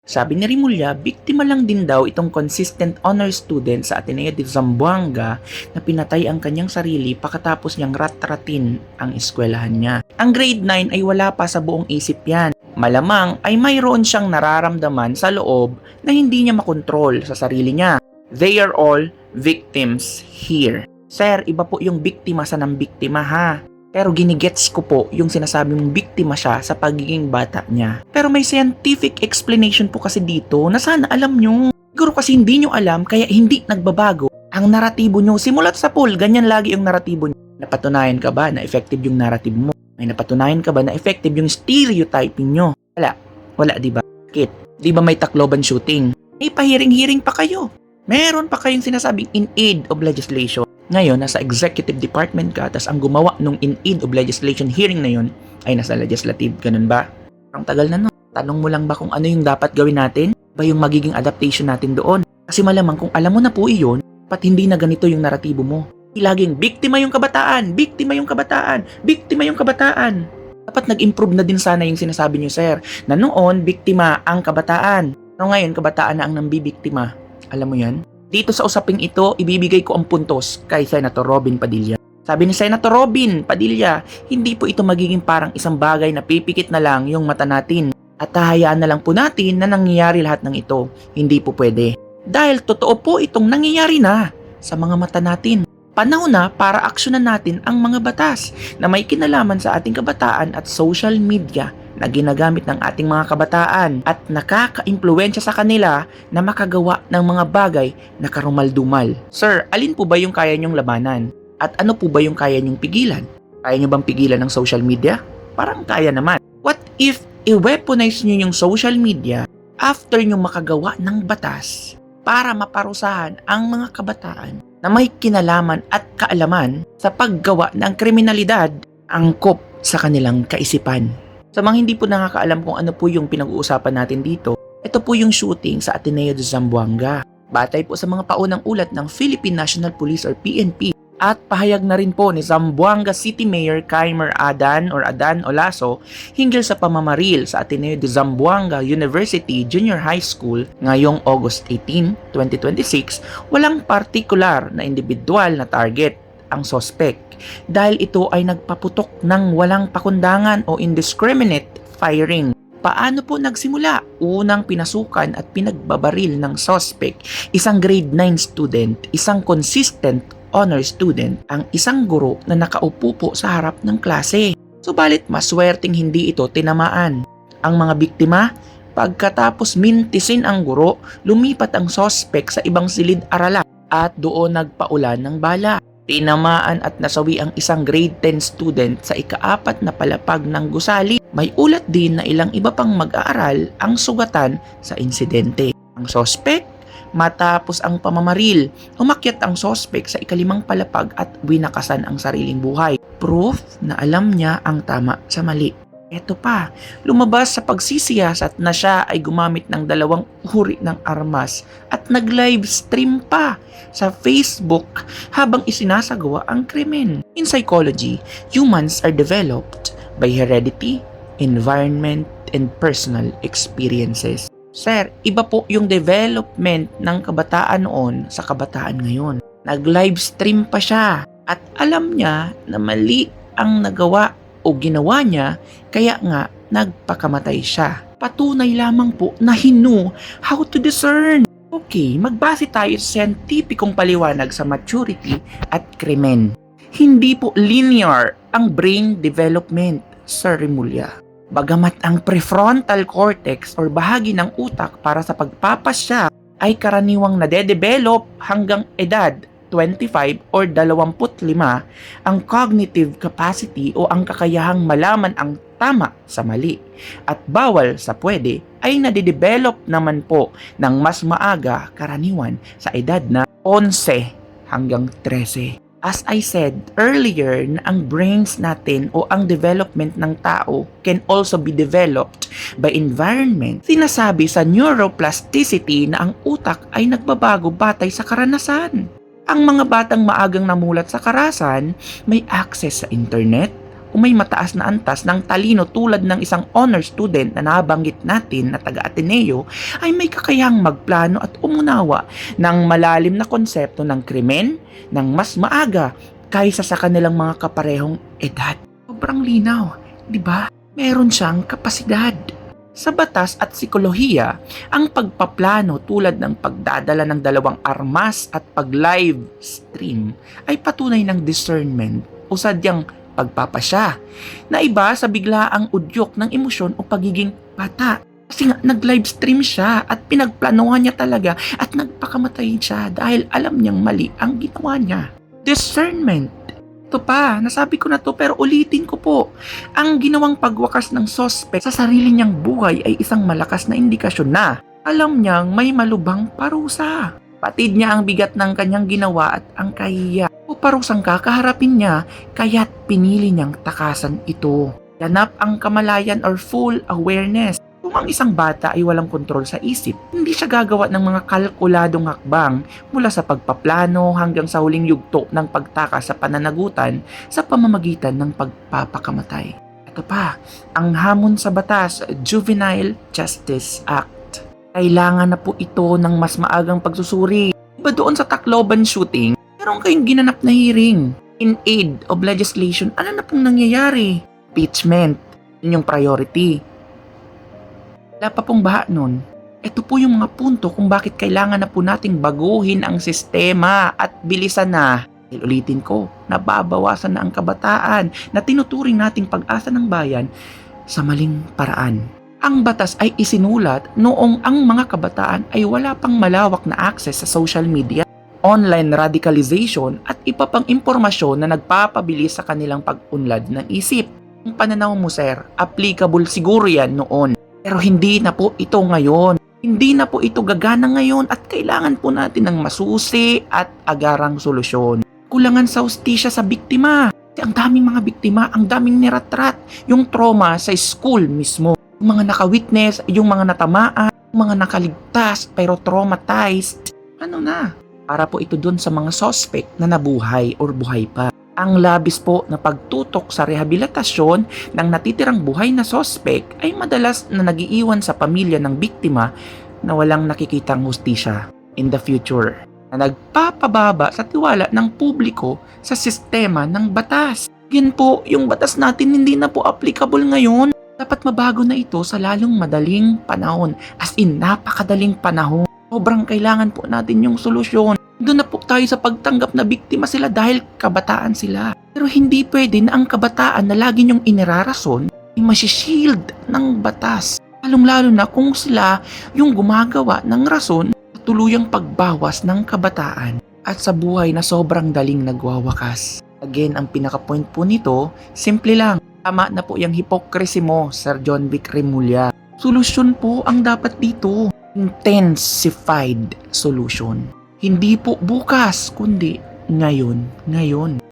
Sabi ni Rimulya, biktima lang din daw itong consistent honor student sa Ateneo de Zamboanga na pinatay ang kanyang sarili pagkatapos niyang rat-ratin ang eskwelahan niya. Ang grade 9 ay wala pa sa buong isip yan. Malamang ay mayroon siyang nararamdaman sa loob na hindi niya makontrol sa sarili niya. They are all victims here. Sir, iba po yung biktima sa nambiktima ha. Pero ginigets ko po yung sinasabi mong biktima siya sa pagiging bata niya. Pero may scientific explanation po kasi dito na sana alam nyo. Siguro kasi hindi nyo alam kaya hindi nagbabago ang naratibo nyo. Simulat sa pool, ganyan lagi yung naratibo nyo. Napatunayan ka ba na effective yung narrative mo? May napatunayan ka ba na effective yung stereotyping nyo? Wala diba? Kit, diba may Tacloban shooting? May pahiring-hiring pa kayo. Meron pa kayong sinasabing in aid of legislation. Ngayon, nasa executive department ka, tas ang gumawa nung in aid of legislation hearing na yun ay nasa legislative. Ganun ba? Ang tagal na no. Tanong mo lang ba kung ano yung dapat gawin natin? Ba yung magiging adaptation natin doon? Kasi malamang kung alam mo na po iyon, pat hindi na ganito yung naratibo mo. Laging, biktima yung kabataan, biktima yung kabataan, biktima yung kabataan. Dapat nag-improve na din sana yung sinasabi niyo, sir, na noon, biktima ang kabataan. Pero ngayon, kabataan na ang nambibiktima. Alam mo yan? Dito sa usaping ito, ibibigay ko ang puntos kay Senator Robin Padilla. Sabi ni Senator Robin Padilla, hindi po ito magiging parang isang bagay na pipikit na lang yung mata natin at hahayaan na lang po natin na nangyayari lahat ng ito. Hindi po pwede. Dahil totoo po itong nangyayari na sa mga mata natin. Panahon na para aksyonan natin ang mga batas na may kinalaman sa ating kabataan at social media na ginagamit ng ating mga kabataan at nakaka-impluwensya sa kanila na makagawa ng mga bagay na karumal-dumal. Sir, alin po ba yung kaya nyong labanan? At ano po ba yung kaya nyong pigilan? Kaya nyo bang pigilan ng social media? Parang kaya naman. What if i-weaponize nyo yung social media after nyo makagawa ng batas para maparusahan ang mga kabataan na may kinalaman at kaalaman sa paggawa ng kriminalidad angkop sa kanilang kaisipan? Sa mga hindi po nakakaalam kung ano po yung pinag-uusapan natin dito, ito po yung shooting sa Ateneo de Zamboanga. Batay po sa mga paunang ulat ng Philippine National Police or PNP at pahayag na rin po ni Zamboanga City Mayor Kaimer Adan Olaso hinggil sa pamamaril sa Ateneo de Zamboanga University Junior High School ngayong August 18, 2026, walang partikular na individual na target ang suspect dahil ito ay nagpaputok ng walang pakundangan o indiscriminate firing. Paano po nagsimula? Unang pinasukan at pinagbabaril ng suspect, isang grade 9 student, isang consistent honor student, ang isang guro na nakaupo po sa harap ng klase. Subalit maswerteng hindi ito tinamaan. Ang mga biktima, pagkatapos mintisin ang guro, lumipat ang suspect sa ibang silid-aralan at doon nagpaulan ng bala. Tinamaan at nasawi ang isang grade 10 student sa ika-4 na palapag ng gusali. May ulat din na ilang iba pang mag-aaral ang sugatan sa insidente. Ang suspect, matapos ang pamamaril, umakyat ang suspect sa ika-5 palapag at winakasan ang sariling buhay. Proof na alam niya ang tama sa mali. Eto pa, lumabas sa pagsisiyasat na siya ay gumamit ng 2 uri ng armas at nag-live stream pa sa Facebook habang isinasagawa ang krimen. In psychology, humans are developed by heredity, environment, and personal experiences. Sir, iba po yung development ng kabataan noon sa kabataan ngayon. Nag-live stream pa siya at alam niya na mali ang nagawa o ginawa niya, kaya nga nagpakamatay siya. Patunay lamang po na he knew how to discern. Okay, magbase tayo sa scientificong paliwanag sa maturity at krimen. Hindi po linear ang brain development, Sir Rimulya. Bagamat ang prefrontal cortex or bahagi ng utak para sa pagpapasya ay karaniwang nade-develop hanggang edad 25 or 25, ang cognitive capacity o ang kakayahang malaman ang tama sa mali at bawal sa pwede ay nade-develop naman po ng mas maaga karaniwan sa edad na 11 hanggang 13. As I said earlier na ang brains natin o ang development ng tao can also be developed by environment. Sinasabi sa neuroplasticity na ang utak ay nagbabago batay sa karanasan. Ang mga batang maagang namulat sa karasan may access sa internet, o may mataas na antas ng talino tulad ng isang honor student na nabanggit natin na taga-Ateneo ay may kakayahang magplano at umunawa ng malalim na konsepto ng krimen ng mas maaga kaysa sa kanilang mga kaparehong edad. Sobrang linaw, di ba? Meron siyang kapasidad. Sa batas at psikolohiya, ang pagpaplano tulad ng pagdadala ng dalawang armas at pag-live stream ay patunay ng discernment o sadyang pagpapasya na iba sa biglaang udyok ng emosyon o pagiging bata. Kasi nga nag-live stream siya at pinagplanuhan niya talaga at nagpakamatay siya dahil alam niyang mali ang ginawa niya. Discernment. Ito pa, nasabi ko na to pero ulitin ko po. Ang ginawang pagwakas ng suspect sa sarili niyang buhay ay isang malakas na indikasyon na alam niyang may malubhang parusa. Patid niya ang bigat ng kanyang ginawa at ang kahiya o parusang kakaharapin niya kaya't pinili niyang takasan ito. Ganap ang kamalayan or full awareness. Kung ang isang bata ay walang kontrol sa isip, hindi siya gagawa ng mga kalkuladong hakbang mula sa pagpaplano hanggang sa huling yugto ng pagtakas sa pananagutan sa pamamagitan ng pagpapakamatay. Ito pa, ang hamon sa batas, Juvenile Justice Act. Kailangan na po ito ng mas maagang pagsusuri. Iba doon sa Tacloban shooting, meron kayong ginanap na hearing. In aid of legislation, ano na pong nangyayari? Impeachment, yun yung priority. Wala pa pong baha nun. Ito po yung mga punto kung bakit kailangan na po nating baguhin ang sistema at bilisan na. Dahil ulitin ko, nababawasan na ang kabataan na tinuturing nating pag-asa ng bayan sa maling paraan. Ang batas ay isinulat noong ang mga kabataan ay wala pang malawak na access sa social media, online radicalization at iba pang impormasyon na nagpapabilis sa kanilang pag-unlad ng isip. Ang pananaw mo, sir, applicable siguro yan noon. Pero hindi na po ito ngayon. Hindi na po ito gagana ngayon at kailangan po natin ng masusi at agarang solusyon. Kulangan sa hustisya sa biktima. Kasi ang daming mga biktima, ang daming niratrat. Yung trauma sa school mismo. Yung mga nakawitness, yung mga natamaan, yung mga nakaligtas pero traumatized. Ano na? Para po ito dun sa mga suspect na nabuhay or buhay pa. Ang labis po na pagtutok sa rehabilitasyon ng natitirang buhay na suspect ay madalas na nagiiwan sa pamilya ng biktima na walang nakikitang hustisya in the future, na nagpapababa sa tiwala ng publiko sa sistema ng batas. Yan po, yung batas natin hindi na po applicable ngayon. Dapat mabago na ito sa lalong madaling panahon, as in napakadaling panahon. Sobrang kailangan po natin yung solusyon. Doon na po tayo sa pagtanggap na biktima sila dahil kabataan sila. Pero hindi pwede na ang kabataan na lagi niyong inirarason ay masishield ng batas. Lalong-lalo na kung sila yung gumagawa ng rason sa tuluyang pagbawas ng kabataan at sa buhay na sobrang daling nagwawakas. Again, ang pinaka-point po nito, simple lang. Tama na po yung hypocrisy mo, Sir John Vic Remulla. Solusyon po ang dapat dito. Intensified solution. Hindi po bukas, kundi ngayon.